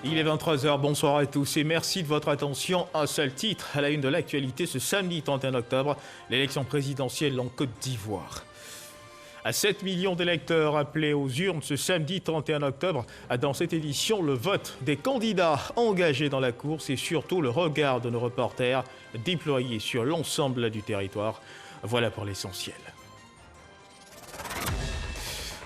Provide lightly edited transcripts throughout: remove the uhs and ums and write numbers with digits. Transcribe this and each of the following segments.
Il est 23h, bonsoir à tous et merci de votre attention. Un seul titre à la une de l'actualité ce samedi 31 octobre, l'élection présidentielle en Côte d'Ivoire. À 7 millions d'électeurs appelés aux urnes ce samedi 31 octobre, dans cette édition, le vote des candidats engagés dans la course et surtout le regard de nos reporters déployés sur l'ensemble du territoire. Voilà pour l'essentiel.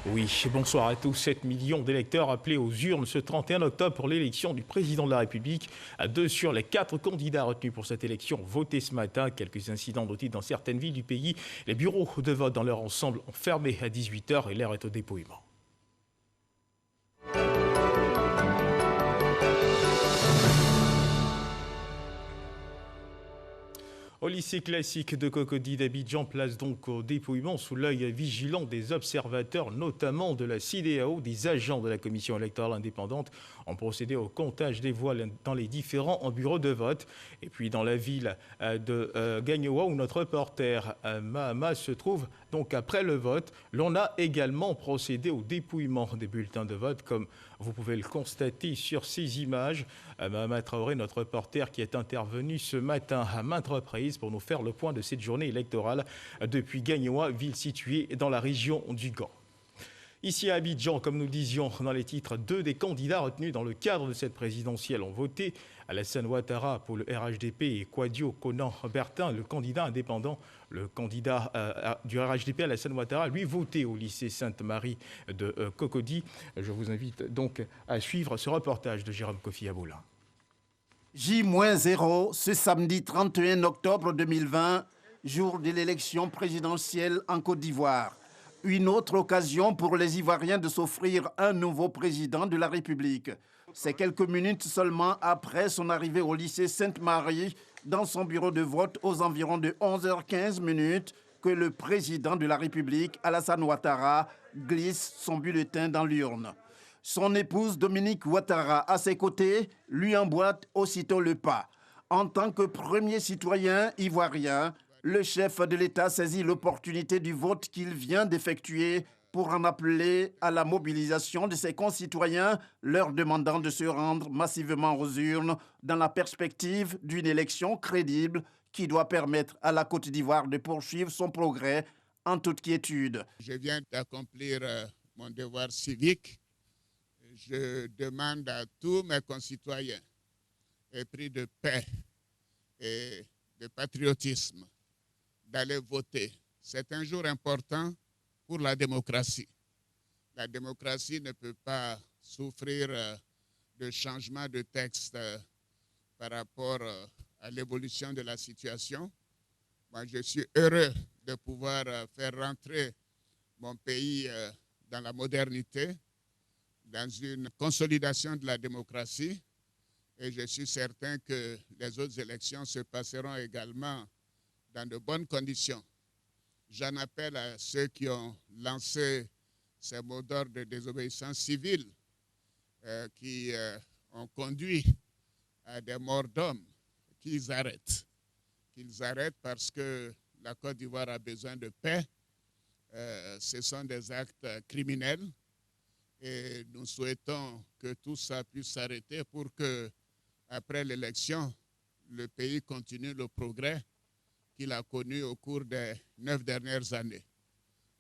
Oui, bonsoir à tous. 7 millions d'électeurs appelés aux urnes ce 31 octobre pour l'élection du président de la République. 2 sur les 4 candidats retenus pour cette élection votés ce matin. Quelques incidents notés dans certaines villes du pays. Les bureaux de vote dans leur ensemble ont fermé à 18h et l'heure est au dépouillement. Au lycée classique de Cocody d'Abidjan, place donc au dépouillement sous l'œil vigilant des observateurs, notamment de la CEDEAO. Des agents de la commission électorale indépendante ont procédé au comptage des voix dans les différents bureaux de vote. Et puis dans la ville de Gagnoa, où notre reporter Mahama se trouve, donc après le vote, l'on a également procédé au dépouillement des bulletins de vote, comme vous pouvez le constater sur ces images. Mahama Traoré, notre reporter, qui est intervenu ce matin à maintes reprises pour nous faire le point de cette journée électorale depuis Gagnoa, ville située dans la région du Gand. Ici à Abidjan, comme nous disions dans les titres, 2 des candidats retenus dans le cadre de cette présidentielle ont voté. Alassane Ouattara pour le RHDP et Kouadio Konan Bertin, le candidat indépendant. Le candidat du RHDP, Alassane Ouattara, lui voté au lycée Sainte-Marie de Cocody. Je vous invite donc à suivre ce reportage de Jérôme Kofi Aboula. J-0 ce samedi 31 octobre 2020, jour de l'élection présidentielle en Côte d'Ivoire. Une autre occasion pour les Ivoiriens de s'offrir un nouveau président de la République. C'est quelques minutes seulement après son arrivée au lycée Sainte-Marie, dans son bureau de vote aux environs de 11h15 que le président de la République, Alassane Ouattara, glisse son bulletin dans l'urne. Son épouse Dominique Ouattara, à ses côtés, lui emboîte aussitôt le pas. En tant que premier citoyen ivoirien, le chef de l'État saisit l'opportunité du vote qu'il vient d'effectuer pour en appeler à la mobilisation de ses concitoyens, leur demandant de se rendre massivement aux urnes dans la perspective d'une élection crédible qui doit permettre à la Côte d'Ivoire de poursuivre son progrès en toute quiétude. Je viens d'accomplir mon devoir civique. Je demande à tous mes concitoyens, épris de paix et de patriotisme, d'aller voter. C'est un jour important pour la démocratie. La démocratie ne peut pas souffrir de changement de texte par rapport à l'évolution de la situation. Moi, je suis heureux de pouvoir faire rentrer mon pays dans la modernité, dans une consolidation de la démocratie. Et je suis certain que les autres élections se passeront également dans de bonnes conditions. J'en appelle à ceux qui ont lancé ces mots d'ordre de désobéissance civile qui ont conduit à des morts d'hommes, qu'ils arrêtent. Qu'ils arrêtent parce que la Côte d'Ivoire a besoin de paix. Ce sont des actes criminels et nous souhaitons que tout ça puisse s'arrêter pour que, après l'élection, le pays continue le progrès qu'il a connu au cours des 9 dernières années.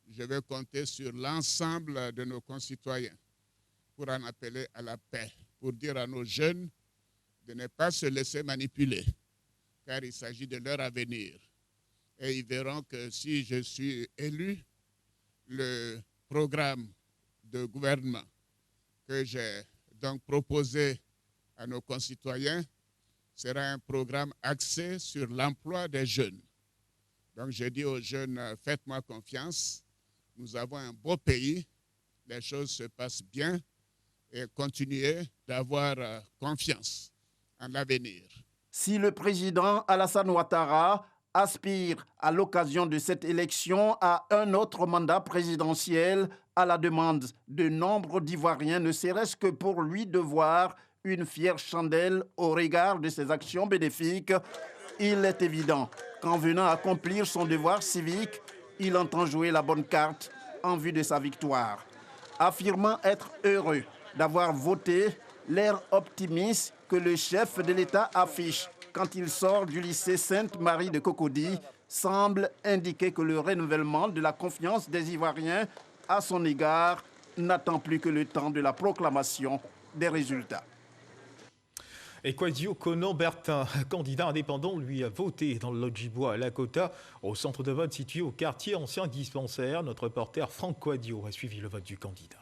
Je vais compter sur l'ensemble de nos concitoyens pour en appeler à la paix, pour dire à nos jeunes de ne pas se laisser manipuler, car il s'agit de leur avenir. Et ils verront que si je suis élu, le programme de gouvernement que j'ai donc proposé à nos concitoyens sera un programme axé sur l'emploi des jeunes. Donc je dis aux jeunes, faites-moi confiance, nous avons un beau pays, les choses se passent bien et continuez d'avoir confiance en l'avenir. Si le président Alassane Ouattara aspire à l'occasion de cette élection à un autre mandat présidentiel à la demande de nombre d'Ivoiriens, ne serait-ce que pour lui devoir une fière chandelle au regard de ses actions bénéfiques, il est évident qu'en venant accomplir son devoir civique, il entend jouer la bonne carte en vue de sa victoire. Affirmant être heureux d'avoir voté, L'air optimiste que le chef de l'État affiche quand il sort du lycée Sainte-Marie de Cocody semble indiquer que le renouvellement de la confiance des Ivoiriens à son égard n'attend plus que le temps de la proclamation des résultats. Et Kwadwo Konan-Bertin, candidat indépendant, lui a voté dans le Lodjibois à Lakota, au centre de vote situé au quartier ancien dispensaire. Notre reporter Franck Kwadwo a suivi le vote du candidat.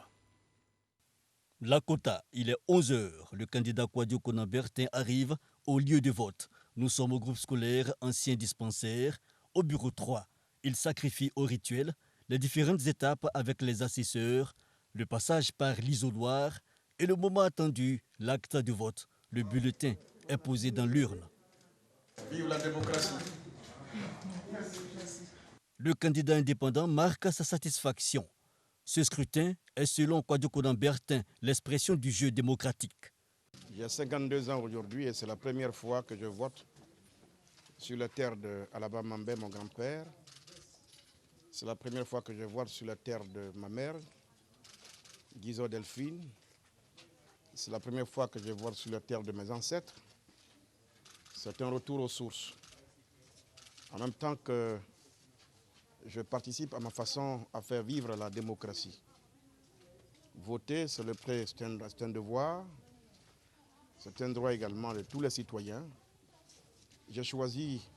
Lakota, il est 11h. Le candidat Kwadwo Konan-Bertin arrive au lieu de vote. Nous sommes au groupe scolaire ancien dispensaire, au bureau 3. Il sacrifie au rituel les différentes étapes avec les assesseurs, le passage par l'isoloir et le moment attendu, l'acte de vote. Le bulletin est posé dans l'urne. Vive la démocratie. Le candidat indépendant marque sa satisfaction. Ce scrutin est, selon Kwadwo Konan-Bertin, l'expression du jeu démocratique. J'ai 52 ans aujourd'hui et c'est la première fois que je vote sur la terre d'Alaba Mambé, mon grand-père. C'est la première fois que je vote sur la terre de ma mère, Guizot Delphine. C'est la première fois que je vote sur la terre de mes ancêtres. C'est un retour aux sources. En même temps que je participe à ma façon à faire vivre la démocratie. Voter, c'est un devoir. C'est un droit également de tous les citoyens. J'ai choisi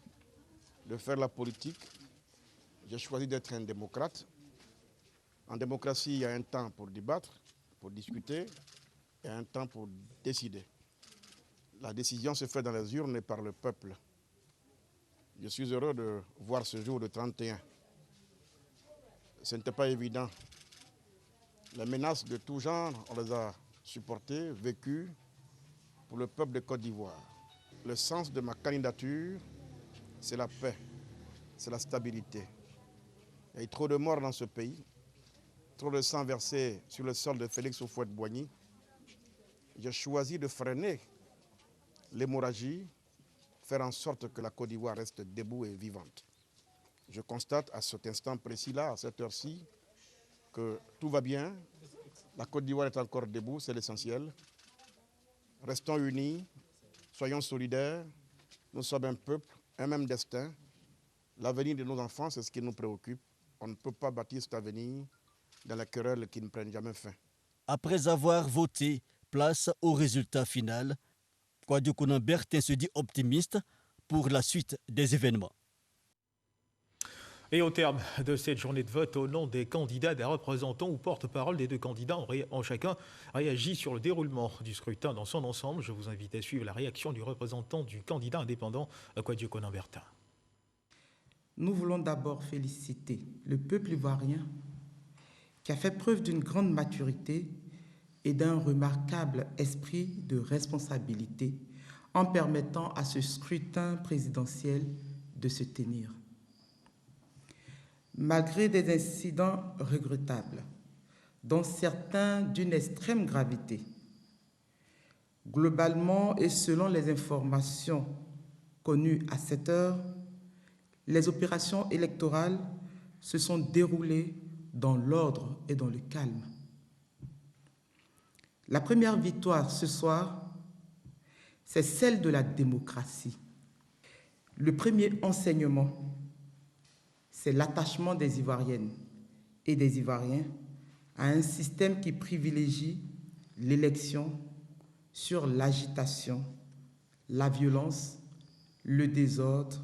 de faire la politique. J'ai choisi d'être un démocrate. En démocratie, il y a un temps pour débattre, pour discuter, et un temps pour décider. La décision se fait dans les urnes et par le peuple. Je suis heureux de voir ce jour de 31. Ce n'était pas évident. Les menaces de tout genre, on les a supportées, vécues pour le peuple de Côte d'Ivoire. Le sens de ma candidature, c'est la paix, c'est la stabilité. Il y a eu trop de morts dans ce pays, trop de sang versé sur le sol de Félix Houphouët-Boigny. J'ai choisi de freiner l'hémorragie, faire en sorte que la Côte d'Ivoire reste debout et vivante. Je constate à cet instant précis-là, à cette heure-ci, que tout va bien. La Côte d'Ivoire est encore debout, c'est l'essentiel. Restons unis, soyons solidaires. Nous sommes un peuple, un même destin. L'avenir de nos enfants, c'est ce qui nous préoccupe. On ne peut pas bâtir cet avenir dans la querelle qui ne prennent jamais fin. Après avoir voté, place au résultat final. Kwadwo Konan-Bertin se dit optimiste pour la suite des événements. Et au terme de cette journée de vote, au nom des candidats, des représentants ou porte-parole des deux candidats ont chacun réagi sur le déroulement du scrutin dans son ensemble. Je vous invite à suivre la réaction du représentant du candidat indépendant, Kwadwo Konan-Bertin. Nous voulons d'abord féliciter le peuple ivoirien qui a fait preuve d'une grande maturité et d'un remarquable esprit de responsabilité en permettant à ce scrutin présidentiel de se tenir. Malgré des incidents regrettables, dont certains d'une extrême gravité, globalement et selon les informations connues à cette heure, les opérations électorales se sont déroulées dans l'ordre et dans le calme. La première victoire ce soir, c'est celle de la démocratie. Le premier enseignement, c'est l'attachement des Ivoiriennes et des Ivoiriens à un système qui privilégie l'élection sur l'agitation, la violence, le désordre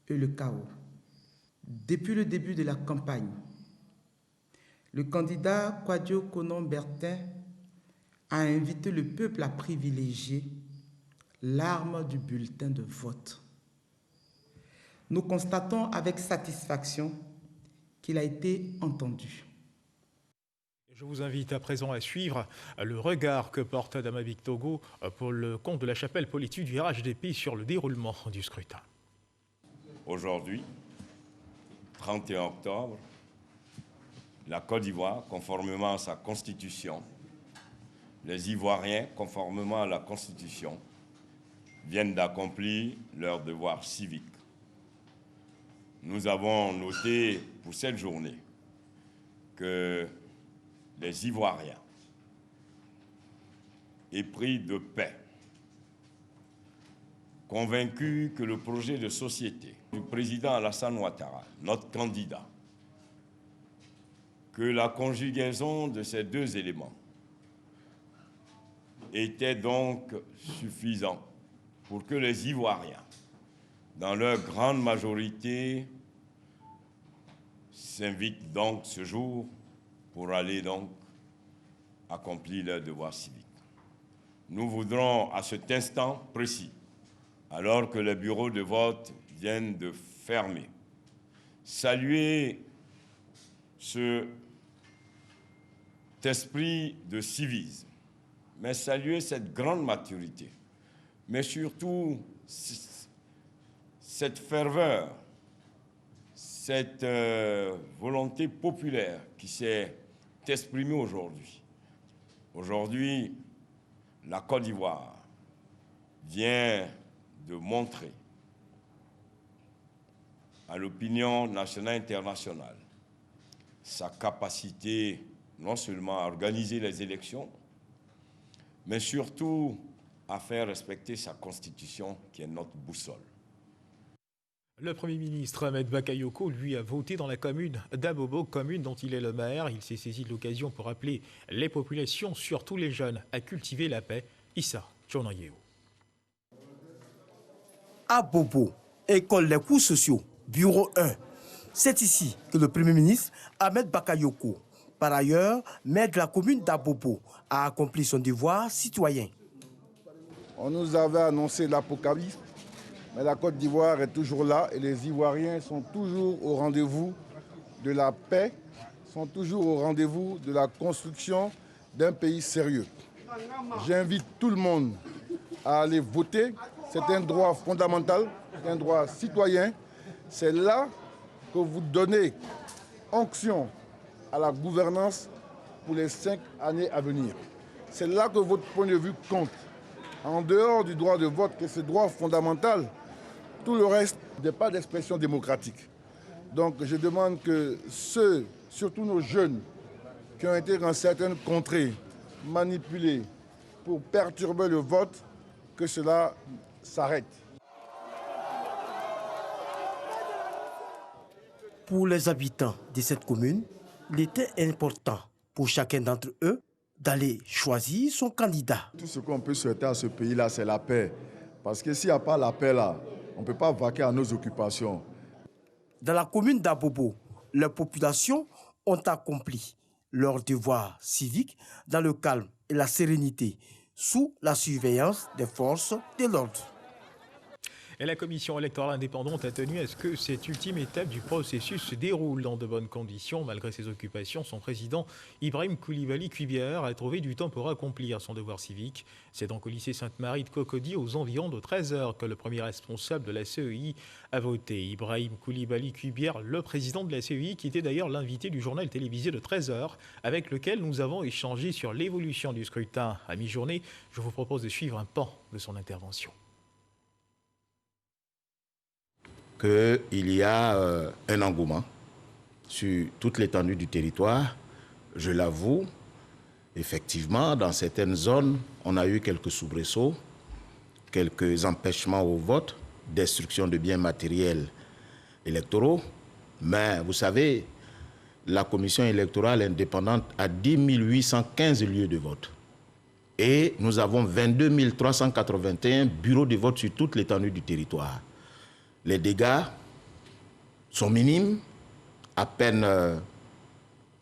et le chaos. Depuis le début de la campagne, le candidat Kwadwo Konan-Bertin a invité le peuple à privilégier l'arme du bulletin de vote. Nous constatons avec satisfaction qu'il a été entendu. Je vous invite à présent à suivre le regard que porte Adama Bictogo pour le compte de la chapelle politique du RHDP sur le déroulement du scrutin. Aujourd'hui, 31 octobre, la Côte d'Ivoire, conformément à sa constitution, les Ivoiriens, conformément à la Constitution, viennent d'accomplir leur devoir civique. Nous avons noté pour cette journée que les Ivoiriens épris de paix, convaincus que le projet de société du président Alassane Ouattara, notre candidat, que la conjugaison de ces deux éléments était donc suffisant pour que les Ivoiriens, dans leur grande majorité, s'invitent donc ce jour pour aller donc accomplir leur devoir civique. Nous voudrons à cet instant précis, alors que les bureaux de vote viennent de fermer, saluer cet esprit de civisme, mais saluer cette grande maturité, mais surtout cette ferveur, cette volonté populaire qui s'est exprimée aujourd'hui. Aujourd'hui, la Côte d'Ivoire vient de montrer à l'opinion nationale et internationale sa capacité non seulement à organiser les élections, mais surtout à faire respecter sa constitution qui est notre boussole. Le Premier ministre Ahmed Bakayoko, lui, a voté dans la commune d'Abobo, commune dont il est le maire. Il s'est saisi de l'occasion pour appeler les populations, surtout les jeunes, à cultiver la paix. Issa Tchonayeo. Abobo, école des cours sociaux, bureau 1. C'est ici que le Premier ministre Ahmed Bakayoko, par ailleurs maire de la commune d'Abobo, a accompli son devoir citoyen. On nous avait annoncé l'apocalypse, mais la Côte d'Ivoire est toujours là et les Ivoiriens sont toujours au rendez-vous de la paix, sont toujours au rendez-vous de la construction d'un pays sérieux. J'invite tout le monde à aller voter. C'est un droit fondamental, un droit citoyen. C'est là que vous donnez onction à la gouvernance pour les 5 années à venir. C'est là que votre point de vue compte. En dehors du droit de vote, qui est ce droit fondamental, tout le reste n'est pas d'expression démocratique. Donc je demande que ceux, surtout nos jeunes, qui ont été dans certaines contrées manipulés pour perturber le vote, que cela s'arrête. Pour les habitants de cette commune, il était important pour chacun d'entre eux d'aller choisir son candidat. Tout ce qu'on peut souhaiter à ce pays-là, c'est la paix. Parce que s'il n'y a pas la paix là, on ne peut pas vaquer à nos occupations. Dans la commune d'Abobo, les populations ont accompli leur devoir civique dans le calme et la sérénité, sous la surveillance des forces de l'ordre. Et la commission électorale indépendante a tenu à ce que cette ultime étape du processus se déroule dans de bonnes conditions. Malgré ses occupations, son président Ibrahim Koulibaly Kuibiar a trouvé du temps pour accomplir son devoir civique. C'est donc au lycée Sainte-Marie de Cocody, aux environs de 13h, que le premier responsable de la CEI a voté. Ibrahim Koulibaly Kuibiar, le président de la CEI, qui était d'ailleurs l'invité du journal télévisé de 13h, avec lequel nous avons échangé sur l'évolution du scrutin à mi-journée. Je vous propose de suivre un pan de son intervention. Qu'il y a un engouement sur toute l'étendue du territoire. Je l'avoue, effectivement, dans certaines zones, on a eu quelques soubresauts, quelques empêchements au vote, destruction de biens matériels électoraux. Mais vous savez, la commission électorale indépendante a 10 815 lieux de vote. Et nous avons 22 381 bureaux de vote sur toute l'étendue du territoire. Les dégâts sont minimes, à peine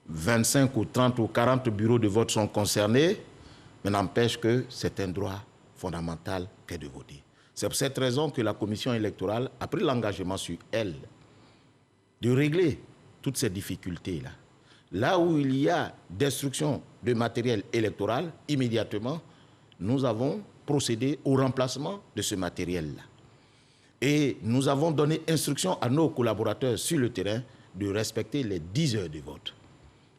25 ou 30 ou 40 bureaux de vote sont concernés, mais n'empêche que c'est un droit fondamental qu'est de voter. C'est pour cette raison que la commission électorale a pris l'engagement sur elle de régler toutes ces difficultés-là. Là où il y a destruction de matériel électoral, immédiatement, nous avons procédé au remplacement de ce matériel-là. Et nous avons donné instruction à nos collaborateurs sur le terrain de respecter les 10 heures de vote.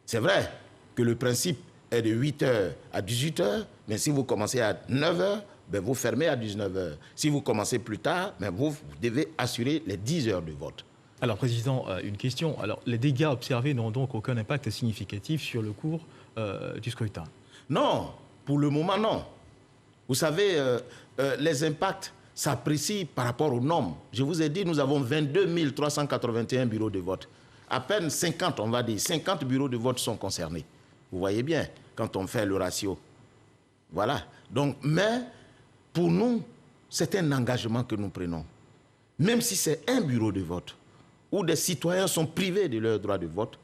C'est vrai que le principe est de 8h à 18h, mais si vous commencez à 9h, ben vous fermez à 19h. Si vous commencez plus tard, ben vous devez assurer les 10 heures de vote. Alors, Président, une question. Alors, les dégâts observés n'ont donc aucun impact significatif sur le cours du scrutin? Non, pour le moment, non. Vous savez, les impacts s'apprécient par rapport aux normes. Je vous ai dit, nous avons 22 381 bureaux de vote. À peine 50, on va dire, 50 bureaux de vote sont concernés. Vous voyez bien, quand on fait le ratio. Voilà. Donc, mais pour nous, c'est un engagement que nous prenons. Même si c'est un bureau de vote, où des citoyens sont privés de leur droit de vote,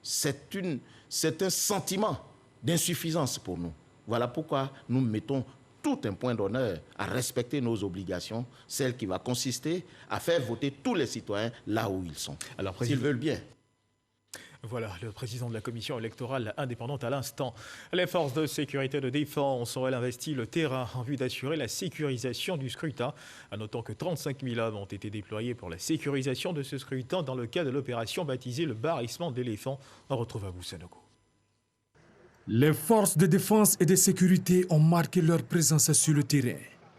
c'est un sentiment d'insuffisance pour nous. Voilà pourquoi nous mettons tout un point d'honneur à respecter nos obligations, celle qui va consister à faire voter tous les citoyens là où ils sont, s'ils veulent bien. Voilà, le président de la commission électorale indépendante à l'instant. Les forces de sécurité et de défense ont investi le terrain en vue d'assurer la sécurisation du scrutin. Notons que 35 000 hommes ont été déployés pour la sécurisation de ce scrutin dans le cadre de l'opération baptisée le barrissement d'éléphants. On retrouve Abou Sanogo. Les forces de défense et de sécurité ont marqué leur présence sur le terrain.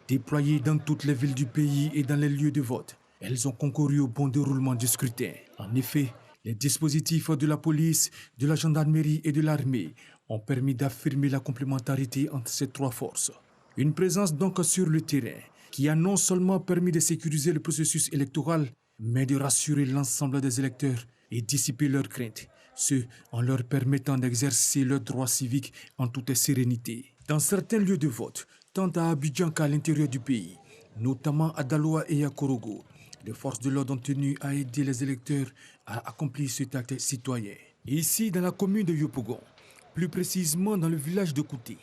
Déployées dans toutes les villes du pays et dans les lieux de vote, elles ont concouru au bon déroulement du scrutin. En effet, les dispositifs de la police, de la gendarmerie et de l'armée ont permis d'affirmer la complémentarité entre ces trois forces. Une présence donc sur le terrain qui a non seulement permis de sécuriser le processus électoral, mais de rassurer l'ensemble des électeurs et dissiper leurs craintes, ce en leur permettant d'exercer leurs droits civiques en toute sérénité. Dans certains lieux de vote, tant à Abidjan qu'à l'intérieur du pays, notamment à Daloa et à Korogo, les forces de l'ordre ont tenu à aider les électeurs à accomplir cet acte citoyen. Ici, dans la commune de Yopougon, plus précisément dans le village de Kouté,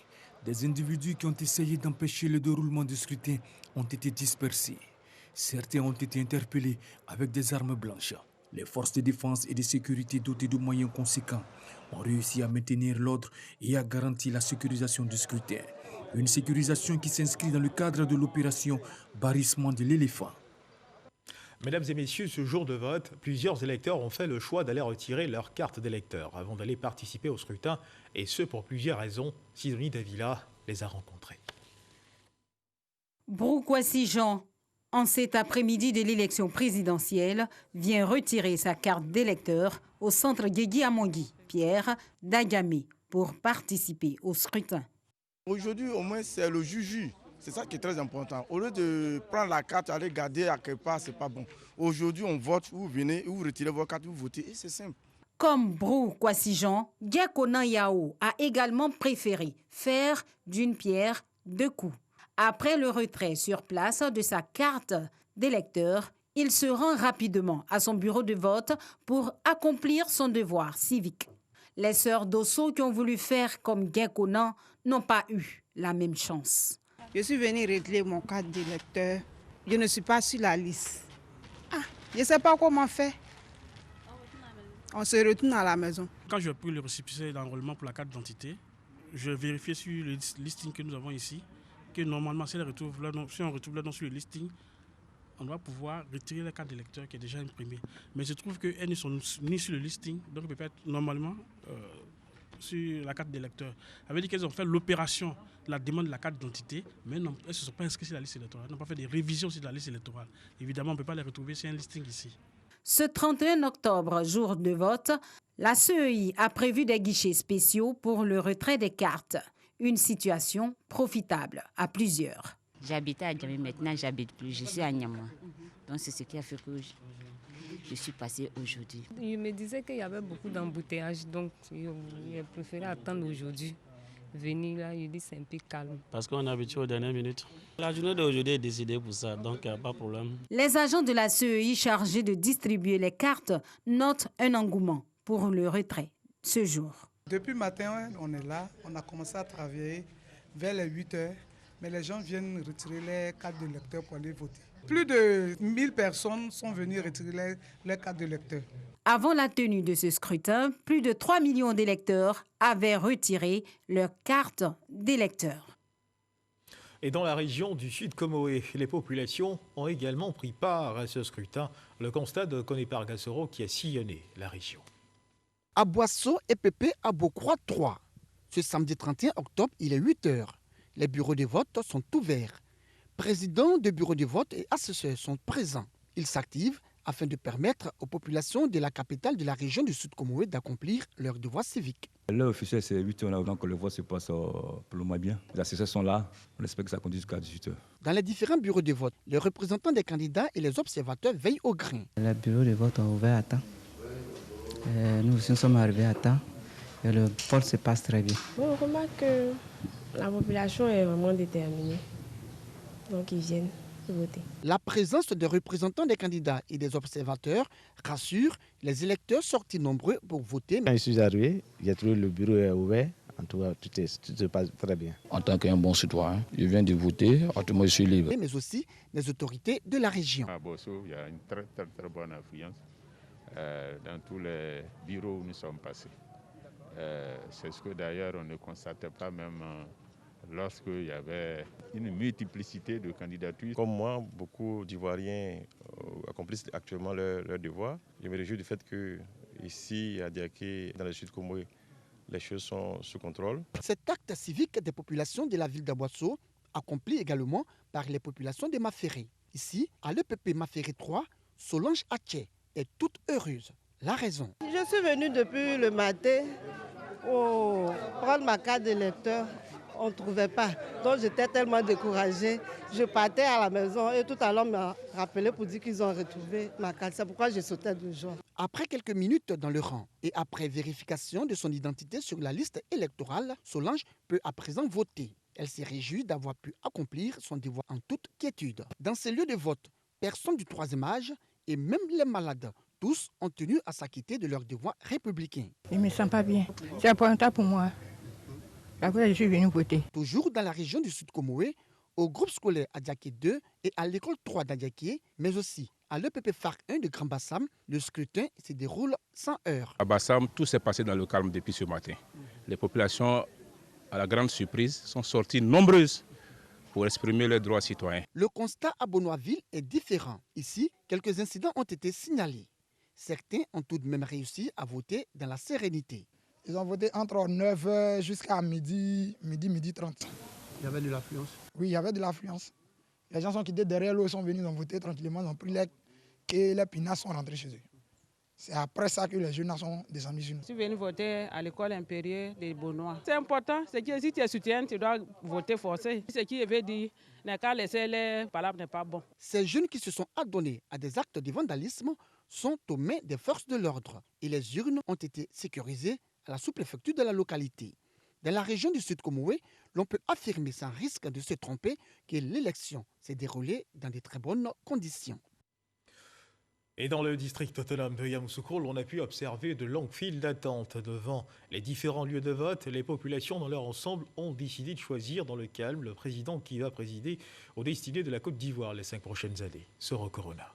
des individus qui ont essayé d'empêcher le déroulement du scrutin ont été dispersés. Certains ont été interpellés avec des armes blanches. Les forces de défense et de sécurité dotées de moyens conséquents ont réussi à maintenir l'ordre et à garantir la sécurisation du scrutin. Une sécurisation qui s'inscrit dans le cadre de l'opération barrissement de l'éléphant. Mesdames et messieurs, ce jour de vote, plusieurs électeurs ont fait le choix d'aller retirer leur carte d'électeur avant d'aller participer au scrutin, et ce pour plusieurs raisons. Sidonie Davila les a rencontrés. Broukwasi-Jean, en cet après-midi de l'élection présidentielle, vient retirer sa carte d'électeur au centre Guégui Amongui, Pierre d'Agamé, pour participer au scrutin. Aujourd'hui, au moins, c'est le juju. C'est ça qui est très important. Au lieu de prendre la carte, aller garder à quelque part, c'est pas bon. Aujourd'hui, on vote, vous venez, vous retirez votre carte, vous votez, et c'est simple. Comme Broukwasi-Jean, Diakonan Yao a également préféré faire d'une pierre deux coups. Après le retrait sur place de sa carte d'électeur, il se rend rapidement à son bureau de vote pour accomplir son devoir civique. Les sœurs d'Osso qui ont voulu faire comme Diakonan n'ont pas eu la même chance. Je suis venue régler mon carte d'électeur. Je ne suis pas sur la liste. Je ne sais pas comment faire. On se retourne à la maison. Quand j'ai pris le récépissé d'enrôlement pour la carte d'identité, je vérifiais sur le listing que nous avons ici, que normalement, si on retrouve leur nom sur le listing, on doit pouvoir retirer la carte d'électeur qui est déjà imprimée. Mais je trouve qu'elles ne sont ni sur le listing, donc elles peuvent être normalement sur la carte d'électeur. Ça veut dire qu'elles ont fait l'opération de la demande de la carte d'identité, mais elles ne se sont pas inscrites sur la liste électorale. Elles n'ont pas fait des révisions sur la liste électorale. Évidemment, on ne peut pas les retrouver sur un listing ici. Ce 31 octobre, jour de vote, la CEI a prévu des guichets spéciaux pour le retrait des cartes. Une situation profitable à plusieurs. J'habitais à Djamé, maintenant j'habite plus, je suis à Niamey. Donc c'est ce qui a fait que je suis passée aujourd'hui. Je me disais qu'il y avait beaucoup d'embouteillages, donc j'ai préféré attendre aujourd'hui. Venir là, je dis c'est un peu calme. Parce qu'on est habitué aux dernières minutes. La journée d'aujourd'hui est décidée pour ça, donc il n'y a pas de problème. Les agents de la CEI chargés de distribuer les cartes notent un engouement pour le retrait ce jour. Depuis matin, on est là, on a commencé à travailler vers les 8 heures, mais les gens viennent retirer les cartes de lecteur pour aller voter. Plus de 1000 personnes sont venues retirer les cartes de lecteur. Avant la tenue de ce scrutin, plus de 3 millions d'électeurs avaient retiré leur carte d'électeur. Et dans la région du Sud Comoé, les populations ont également pris part à ce scrutin. Le constat de Konepar Gassoro qui a sillonné la région. À Boisseau et Pépé à Beaucroix 3. Ce samedi 31 octobre, il est 8 heures. Les bureaux de vote sont ouverts. Présidents de bureaux de vote et assesseurs sont présents. Ils s'activent afin de permettre aux populations de la capitale de la région du Sud Comoé d'accomplir leurs devoirs civiques. L'heure officielle, c'est 8h, donc le vote se passe pour le moins bien. Les assesseurs sont là, on espère que ça conduit jusqu'à 18h. Dans les différents bureaux de vote, les représentants des candidats et les observateurs veillent au grain. Les bureaux de vote ont ouvert à temps. Nous aussi sommes arrivés à temps et le vote se passe très bien. On remarque que la population est vraiment déterminée, donc ils viennent voter. La présence des représentants des candidats et des observateurs rassure les électeurs sortis nombreux pour voter. Quand je suis arrivé, j'ai trouvé le bureau est ouvert. En tout cas, tout se passe très bien. En tant qu'un bon citoyen, je viens de voter, autrement je suis libre. Mais aussi les autorités de la région. À Bosso, il y a une très bonne influence dans tous les bureaux où nous sommes passés. C'est ce que d'ailleurs on ne constatait pas même lorsqu'il y avait une multiplicité de candidatures. Comme moi, beaucoup d'Ivoiriens accomplissent actuellement leur devoir. Je me réjouis du fait qu'ici, à Diaké, dans le Sud Comoé, les choses sont sous contrôle. Cet acte civique des populations de la ville d'Abosso, accompli également par les populations de Maféré. Ici, à l'EPP Maféré 3, Solange Atché est toute heureuse. La raison. Je suis venue depuis le matin pour prendre ma carte d'électeur. On ne trouvait pas. Donc j'étais tellement découragée. Je partais à la maison et tout à l'heure m'a rappelé pour dire qu'ils ont retrouvé ma carte. C'est pourquoi j'ai sauté de joie. Après quelques minutes dans le rang et après vérification de son identité sur la liste électorale, Solange peut à présent voter. Elle s'est réjouie d'avoir pu accomplir son devoir en toute quiétude. Dans ces lieux de vote, personne du troisième âge et même les malades, tous ont tenu à s'acquitter de leurs devoirs républicains. Je ne me sens pas bien. C'est important pour moi. Après, je suis venu voter. Toujours dans la région du Sud Comoé, au groupe scolaire Adiaké 2 et à l'école 3 d'Adiaké, mais aussi à l'EPP FARC 1 de Grand Bassam, le scrutin se déroule sans heurts. À Bassam, tout s'est passé dans le calme depuis ce matin. Les populations, à la grande surprise, sont sorties nombreuses pour exprimer leurs droits citoyens. Le constat à Bonoisville est différent. Ici, quelques incidents ont été signalés. Certains ont tout de même réussi à voter dans la sérénité. Ils ont voté entre 9h jusqu'à midi 30. Il y avait de l'affluence? Oui, il y avait de l'affluence. Les gens sont quittés derrière l'eau, sont venus, ils ont voté tranquillement, ils ont pris et les pinasses sont rentrés chez eux. C'est après ça que les jeunes sont descendus sur nous. Je suis venu voter à l'école impérieure de Bonois. C'est important, c'est que si tu es soutien, tu dois voter forcé. Ce qui veut dire, ne pas laisser les palabres n'est pas bon. Ces jeunes qui se sont adonnés à des actes de vandalisme sont aux mains des forces de l'ordre et les urnes ont été sécurisées à la sous-préfecture de la localité. Dans la région du Sud Comoé, l'on peut affirmer sans risque de se tromper que l'élection s'est déroulée dans de très bonnes conditions. Et dans le district autonome de Yamoussoukro, on a pu observer de longues files d'attente devant les différents lieux de vote. Les populations dans leur ensemble ont décidé de choisir dans le calme le président qui va présider aux destinées de la Côte d'Ivoire les 5 prochaines années. Soro Corona.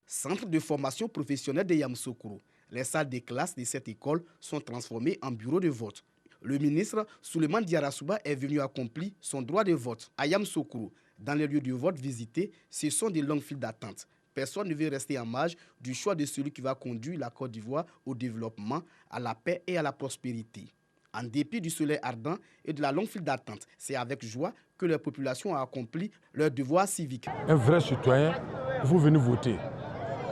Centre de formation professionnelle de Yamoussoukro. Les salles de classe de cette école sont transformées en bureaux de vote. Le ministre Souleymane Diarra est venu accomplir son droit de vote à Yamoussoukro. Dans les lieux de vote visités, ce sont des longues files d'attente. Personne ne veut rester en marge du choix de celui qui va conduire la Côte d'Ivoire au développement, à la paix et à la prospérité. En dépit du soleil ardent et de la longue file d'attente, c'est avec joie que la population a accompli leur devoir civique. Un vrai citoyen, vous venez voter.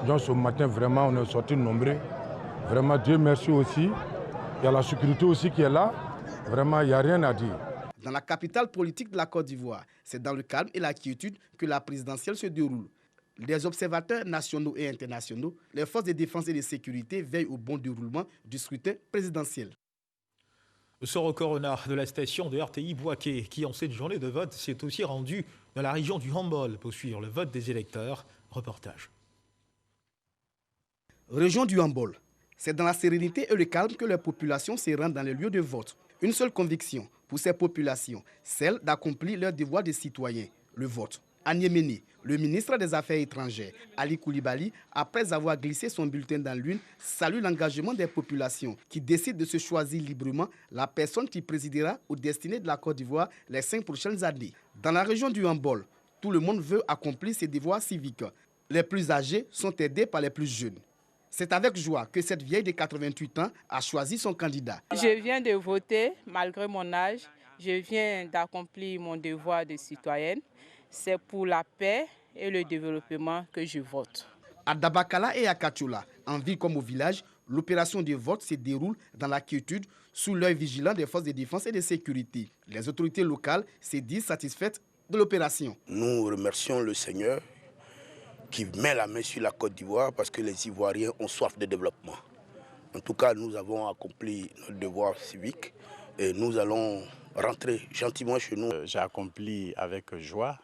Donc ce matin, vraiment, on est sortis nombreux. Vraiment, Dieu merci aussi. Il y a la sécurité aussi qui est là. Vraiment, il n'y a rien à dire. Dans la capitale politique de la Côte d'Ivoire, c'est dans le calme et la quiétude que la présidentielle se déroule. Les observateurs nationaux et internationaux, les forces de défense et de sécurité veillent au bon déroulement du scrutin présidentiel. Soro Corona de la station de RTI Boaké, qui en cette journée de vote s'est aussi rendu dans la région du Hambol pour suivre le vote des électeurs. Reportage. Région du Hambol. C'est dans la sérénité et le calme que les populations se rendent dans les lieux de vote. Une seule conviction pour ces populations, celle d'accomplir leur devoir de citoyens, le vote. À Niéméné, le ministre des Affaires étrangères, Ali Koulibaly, après avoir glissé son bulletin dans l'urne, salue l'engagement des populations qui décident de se choisir librement la personne qui présidera aux destinées de la Côte d'Ivoire les 5 prochaines années. Dans la région du Hambol, tout le monde veut accomplir ses devoirs civiques. Les plus âgés sont aidés par les plus jeunes. C'est avec joie que cette vieille de 88 ans a choisi son candidat. Je viens de voter malgré mon âge. Je viens d'accomplir mon devoir de citoyenne. C'est pour la paix et le développement que je vote. À Dabakala et à Katiola, en ville comme au village, l'opération de vote se déroule dans la quiétude sous l'œil vigilant des forces de défense et de sécurité. Les autorités locales se disent satisfaites de l'opération. Nous remercions le Seigneur qui met la main sur la Côte d'Ivoire parce que les Ivoiriens ont soif de développement. En tout cas, nous avons accompli notre devoir civique et nous allons rentrer gentiment chez nous. J'ai accompli avec joie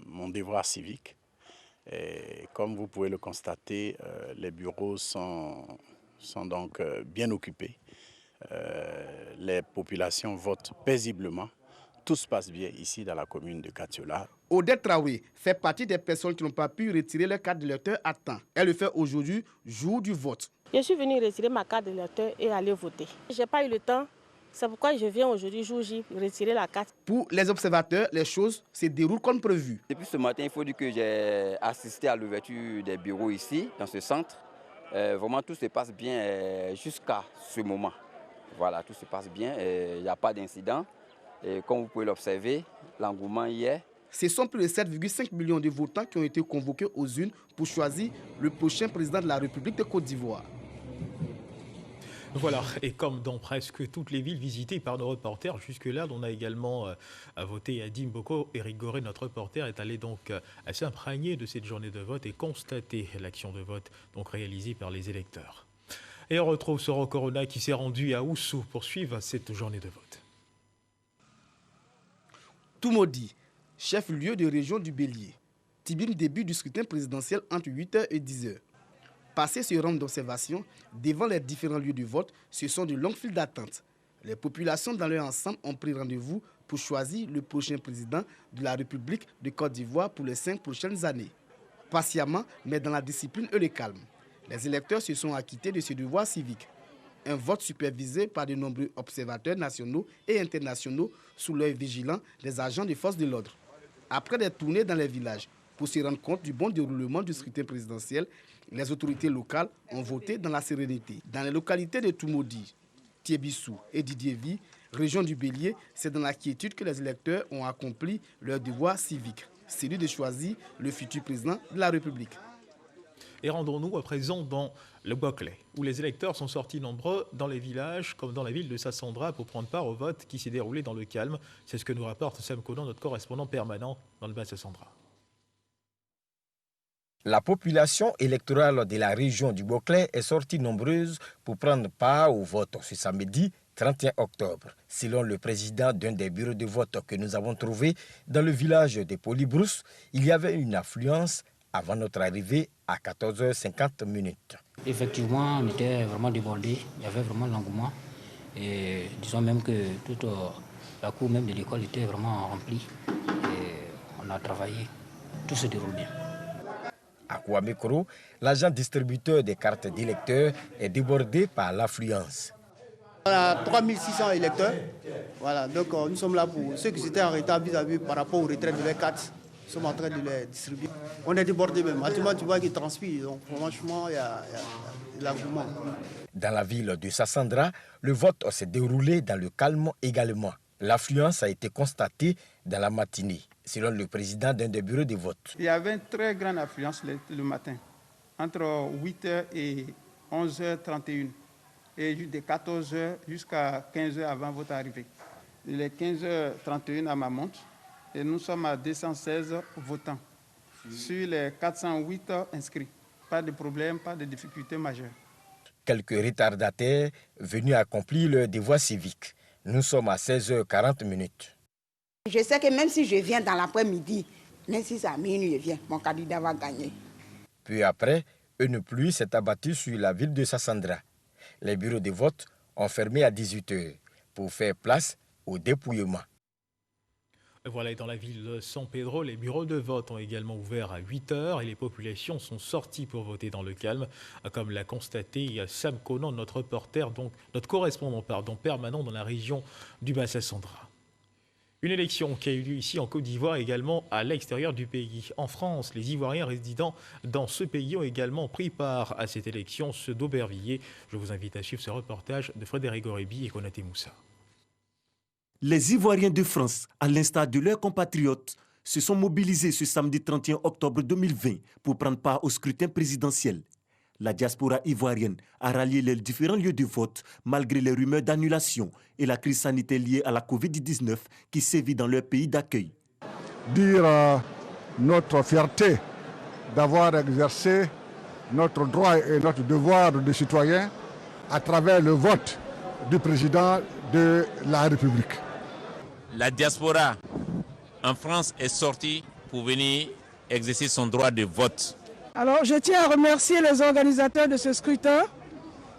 mon devoir civique. Et comme vous pouvez le constater, les bureaux sont donc bien occupés. Les populations votent paisiblement. Tout se passe bien ici dans la commune de Katiola. Odette Traoré fait partie des personnes qui n'ont pas pu retirer leur carte d'électeur à temps. Elle le fait aujourd'hui, jour du vote. Je suis venue retirer ma carte d'électeur et aller voter. Je n'ai pas eu le temps, c'est pourquoi je viens aujourd'hui, jour J, retirer la carte. Pour les observateurs, les choses se déroulent comme prévu. Depuis ce matin, il faut dire que j'ai assisté à l'ouverture des bureaux ici, dans ce centre. Vraiment, tout se passe bien jusqu'à ce moment. Voilà, tout se passe bien, il n'y a pas d'incident. Et comme vous pouvez l'observer, l'engouement y est. Ce sont plus de 7,5 millions de votants qui ont été convoqués aux urnes pour choisir le prochain président de la République de Côte d'Ivoire. Voilà, et comme dans presque toutes les villes visitées par nos reporters, jusque-là, on a également voté à Dimboko. Éric Goré, notre reporter, est allé donc assez imprégné de cette journée de vote et constater l'action de vote donc réalisée par les électeurs. Et on retrouve Soro Corona qui s'est rendu à Oussou pour suivre cette journée de vote. Toumoudi, chef-lieu de région du Bélier. Tibim début du scrutin présidentiel entre 8h et 10h. Passé ce round d'observation, devant les différents lieux de vote, ce sont de longues files d'attente. Les populations dans leur ensemble ont pris rendez-vous pour choisir le prochain président de la République de Côte d'Ivoire pour les 5 prochaines années. Patiemment, mais dans la discipline et le calme, les électeurs se sont acquittés de ce devoir civique. Un vote supervisé par de nombreux observateurs nationaux et internationaux sous l'œil vigilant des agents des forces de l'ordre. Après des tournées dans les villages pour se rendre compte du bon déroulement du scrutin présidentiel, les autorités locales ont voté dans la sérénité. Dans les localités de Toumoudi, Tiebissou et Didiévi, région du Bélier, c'est dans la quiétude que les électeurs ont accompli leur devoir civique, celui de choisir le futur président de la République. Et rendons-nous à présent dans le Boclé, où les électeurs sont sortis nombreux dans les villages, comme dans la ville de Sassandra, pour prendre part au vote qui s'est déroulé dans le calme. C'est ce que nous rapporte Sam Conan, notre correspondant permanent dans le Bas-Sassandra. La population électorale de la région du Boclé est sortie nombreuse pour prendre part au vote ce samedi 31 octobre. Selon le président d'un des bureaux de vote que nous avons trouvé dans le village de Polybrousse, il y avait une affluence avant notre arrivée à 14h50. Effectivement, on était vraiment débordés, il y avait vraiment l'engouement. Et disons même que toute la cour même de l'école était vraiment remplie. Et on a travaillé, tout se déroule bien. À Kouamekoro, l'agent distributeur des cartes d'électeurs est débordé par l'affluence. On a 3600 électeurs. Voilà, donc nous sommes là pour ceux qui étaient en retard vis-à-vis par rapport aux retraites de leurs cartes. Nous sommes en train de les distribuer. On est débordé même. Actuellement, tu vois qu'ils transpirent. Donc, franchement, il y a de l'engouement. Dans la ville de Sassandra, le vote s'est déroulé dans le calme également. L'affluence a été constatée dans la matinée, selon le président d'un des bureaux de vote. Il y avait une très grande affluence le matin, entre 8h et 11h31, et de 14h jusqu'à 15h avant votre arrivée. Il est 15h31 à ma montre. Et nous sommes à 216 votants sur les 408 inscrits. Pas de problème, pas de difficultés majeures. Quelques retardataires venus accomplir leur devoir civique. Nous sommes à 16h40. Je sais que même si je viens dans l'après-midi, même si c'est à minuit, je viens, mon candidat va gagner. Puis après, une pluie s'est abattue sur la ville de Sassandra. Les bureaux de vote ont fermé à 18h pour faire place au dépouillement. Voilà, et dans la ville de San Pedro, les bureaux de vote ont également ouvert à 8h et les populations sont sorties pour voter dans le calme, comme l'a constaté Sam Conan, notre reporter, donc notre correspondant permanent dans la région du Bas-Sassandra. Une élection qui a eu lieu ici en Côte d'Ivoire, également à l'extérieur du pays. En France, les Ivoiriens résidant dans ce pays ont également pris part à cette élection, ceux d'Aubervilliers. Je vous invite à suivre ce reportage de Frédéric Gorebi et Konaté Moussa. Les Ivoiriens de France, à l'instar de leurs compatriotes, se sont mobilisés ce samedi 31 octobre 2020 pour prendre part au scrutin présidentiel. La diaspora ivoirienne a rallié les différents lieux de vote malgré les rumeurs d'annulation et la crise sanitaire liée à la Covid-19 qui sévit dans leur pays d'accueil. Dire notre fierté d'avoir exercé notre droit et notre devoir de citoyen à travers le vote du président de la République. La diaspora en France est sortie pour venir exercer son droit de vote. Alors je tiens à remercier les organisateurs de ce scrutin.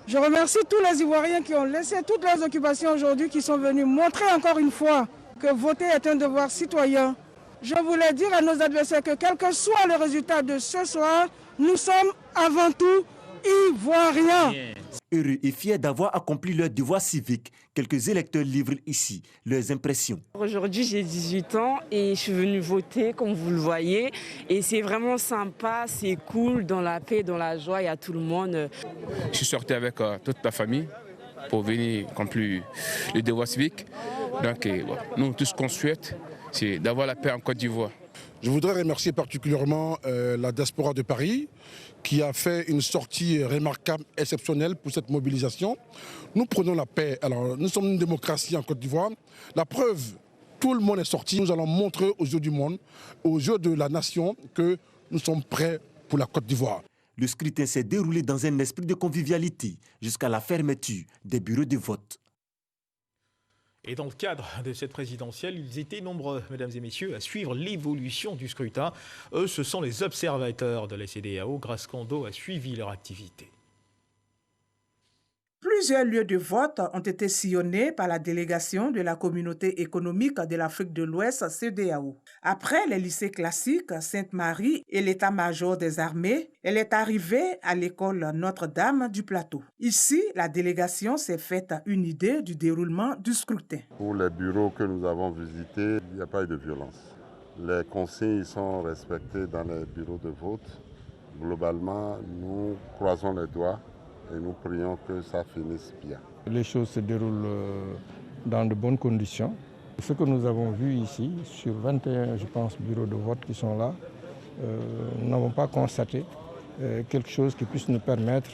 Je remercie tous les Ivoiriens qui ont laissé toutes leurs occupations aujourd'hui, qui sont venus montrer encore une fois que voter est un devoir citoyen. Je voulais dire à nos adversaires que quel que soit le résultat de ce soir, nous sommes avant tout Ivoiriens. Heureux et fiers d'avoir accompli leur devoir civique, quelques électeurs livrent ici leurs impressions. Aujourd'hui, j'ai 18 ans et je suis venue voter, comme vous le voyez. Et c'est vraiment sympa, c'est cool, dans la paix, dans la joie, il y a tout le monde. Je suis sorti avec toute la famille pour venir accomplir le devoir civique. Donc, nous, tout ce qu'on souhaite, c'est d'avoir la paix en Côte d'Ivoire. Je voudrais remercier particulièrement la diaspora de Paris qui a fait une sortie remarquable, exceptionnelle pour cette mobilisation. Nous prenons la paix. Alors, nous sommes une démocratie en Côte d'Ivoire. La preuve, tout le monde est sorti. Nous allons montrer aux yeux du monde, aux yeux de la nation, que nous sommes prêts pour la Côte d'Ivoire. Le scrutin s'est déroulé dans un esprit de convivialité jusqu'à la fermeture des bureaux de vote. Et dans le cadre de cette présidentielle, ils étaient nombreux, mesdames et messieurs, à suivre l'évolution du scrutin. Eux, ce sont les observateurs de la CEDEAO. Grace Kondo a suivi leur activité. Plusieurs lieux de vote ont été sillonnés par la délégation de la communauté économique de l'Afrique de l'Ouest, CEDEAO. Après les lycées classiques Sainte-Marie et l'état-major des armées, elle est arrivée à l'école Notre-Dame du Plateau. Ici, la délégation s'est faite une idée du déroulement du scrutin. Pour les bureaux que nous avons visités, il n'y a pas eu de violence. Les consignes sont respectées dans les bureaux de vote. Globalement, nous croisons les doigts et nous prions que ça finisse bien. Les choses se déroulent dans de bonnes conditions. Ce que nous avons vu ici, sur 21, je pense, bureaux de vote qui sont là, nous n'avons pas constaté quelque chose qui puisse nous permettre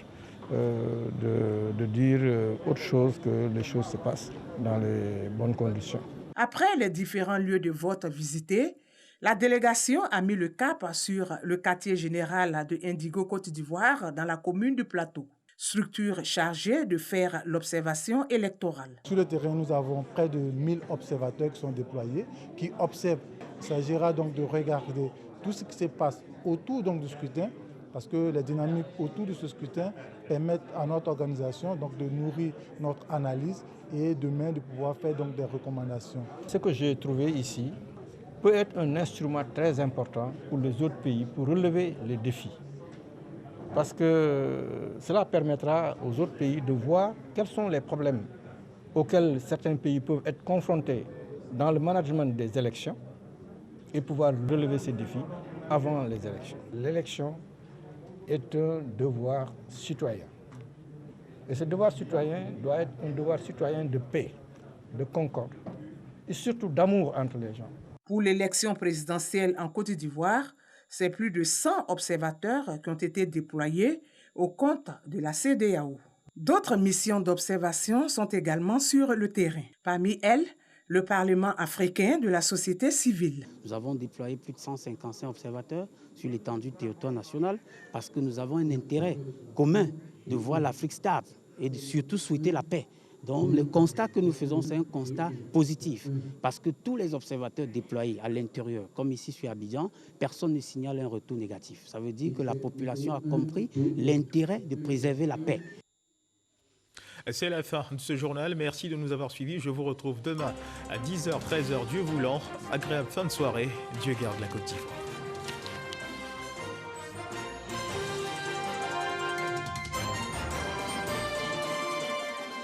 de dire autre chose que les choses se passent dans les bonnes conditions. Après les différents lieux de vote visités, la délégation a mis le cap sur le quartier général de Indigo Côte d'Ivoire dans la commune du Plateau. Structure chargée de faire l'observation électorale. Sur le terrain, nous avons près de 1000 observateurs qui sont déployés, qui observent. Il s'agira donc de regarder tout ce qui se passe autour donc, du scrutin, parce que les dynamiques autour de ce scrutin permettent à notre organisation donc, de nourrir notre analyse et demain de pouvoir faire donc, des recommandations. Ce que j'ai trouvé ici peut être un instrument très important pour les autres pays pour relever les défis. Parce que cela permettra aux autres pays de voir quels sont les problèmes auxquels certains pays peuvent être confrontés dans le management des élections et pouvoir relever ces défis avant les élections. L'élection est un devoir citoyen. Et ce devoir citoyen doit être un devoir citoyen de paix, de concorde et surtout d'amour entre les gens. Pour l'élection présidentielle en Côte d'Ivoire, c'est plus de 100 observateurs qui ont été déployés au compte de la CEDEAO. D'autres missions d'observation sont également sur le terrain. Parmi elles, le Parlement africain de la société civile. Nous avons déployé plus de 155 observateurs sur l'étendue du territoire national parce que nous avons un intérêt commun de voir l'Afrique stable et de surtout souhaiter la paix. Donc le constat que nous faisons, c'est un constat positif parce que tous les observateurs déployés à l'intérieur, comme ici sur Abidjan, personne ne signale un retour négatif. Ça veut dire que la population a compris l'intérêt de préserver la paix. C'est la fin de ce journal. Merci de nous avoir suivis. Je vous retrouve demain à 10h, 13h, Dieu voulant. Agréable fin de soirée. Dieu garde la Côte d'Ivoire.